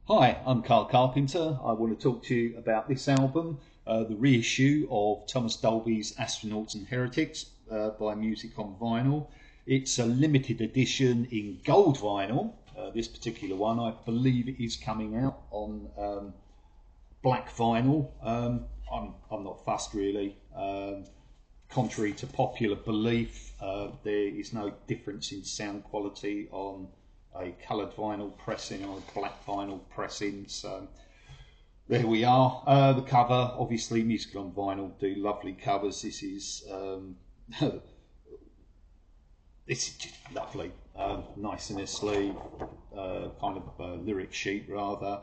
Hi, I'm Carl Carpenter. I want to talk to you about this album, the reissue of Thomas Dolby's Astronauts and Heretics by Music on Vinyl. It's a limited edition in gold vinyl. This particular one, I believe it is coming out on black vinyl. I'm not fussed really. Contrary to popular belief, there is no difference in sound quality on a coloured vinyl pressing or a black vinyl pressing. So there we are. The cover, obviously, Music on Vinyl do lovely covers. This is this is just lovely. Nice in a sleeve, kind of lyric sheet rather.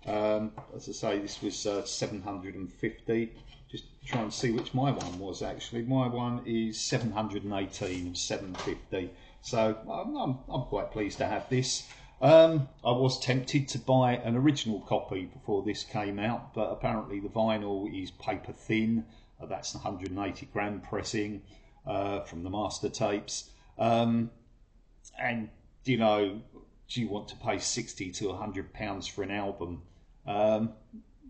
As I say, this was 750. Just try and see which my one was actually. My one is 718 of 750. So I'm quite pleased to have this. I was tempted to buy an original copy before this came out, but apparently the vinyl is paper thin. That's 180 gram pressing from the master tapes. And you know, do you want to pay 60 to £100 for an album?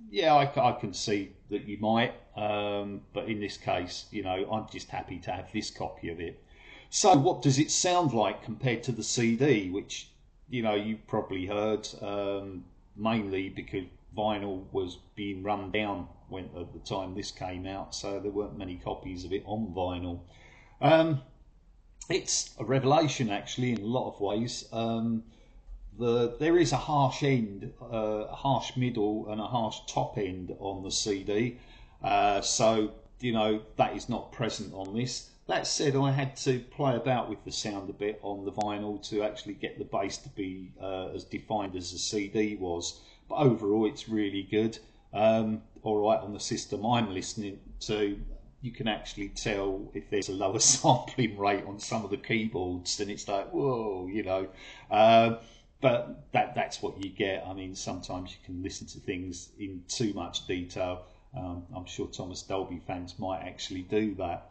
Yeah, I can see that you might, but in this case, you know, I'm just happy to have this copy of it. So what does it sound like compared to the CD, which, you know, you probably heard, mainly because vinyl was being run down when at the time this came out, so there weren't many copies of it on vinyl. It's a revelation actually in a lot of ways. There is a harsh end, a harsh middle and a harsh top end on the CD, so you know that is not present on this. That said, I had to play about with the sound a bit on the vinyl to actually get the bass to be as defined as the CD was. But overall, it's really good. All right, on the system I'm listening to, you can actually tell if there's a lower sampling rate on some of the keyboards, then it's like, whoa, you know. But that's what you get. I mean, sometimes you can listen to things in too much detail. I'm sure Thomas Dolby fans might actually do that.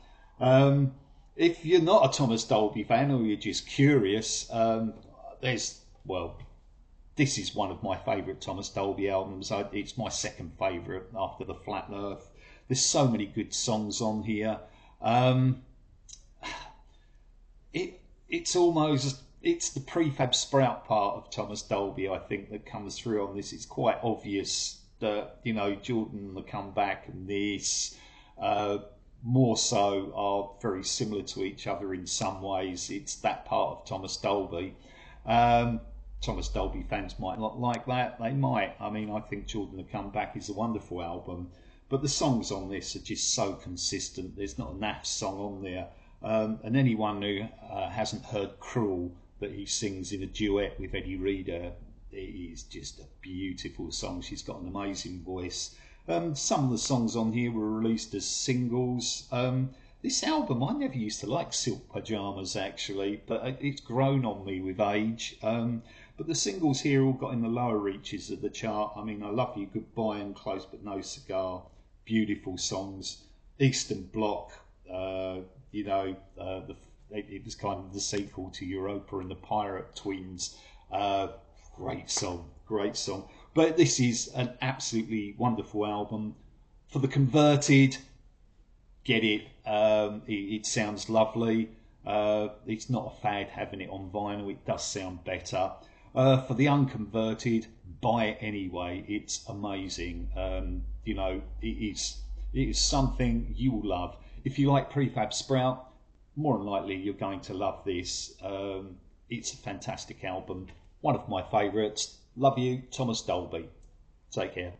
If you're not a Thomas Dolby fan or you're just curious, this is one of my favourite Thomas Dolby albums. It's my second favourite after The Flat Earth. There's so many good songs on here. It's the prefab sprout part of Thomas Dolby, I think, that comes through on this. It's quite obvious that, you know, Jordan, The Comeback and this more so are very similar to each other in some ways. It's that part of Thomas Dolby. Thomas Dolby fans might not like that. They might. I mean, I think Jordan, The Comeback is a wonderful album, but the songs on this are just so consistent. There's not a naff song on there. And anyone who hasn't heard Cruel, that he sings in a duet with Eddie Reader, it is just a beautiful song. She's got an amazing voice. Some of the songs on here were released as singles. This album, I never used to like Silk Pyjamas actually, but it's grown on me with age. But the singles here all got in the lower reaches of the chart. I mean, I Love You Goodbye and Close But No Cigar, beautiful songs. Eastern Bloc, you know, it was kind of the sequel to Europa and the Pirate Twins. Great song, great song. But this is an absolutely wonderful album. For the converted, get it. It sounds lovely. It's not a fad having it on vinyl. It does sound better. For the unconverted, buy it anyway. It's amazing. You know, it is something you will love. If you like Prefab Sprout, more than likely you're going to love this. It's a fantastic album. One of my favourites. Love you, Thomas Dolby. Take care.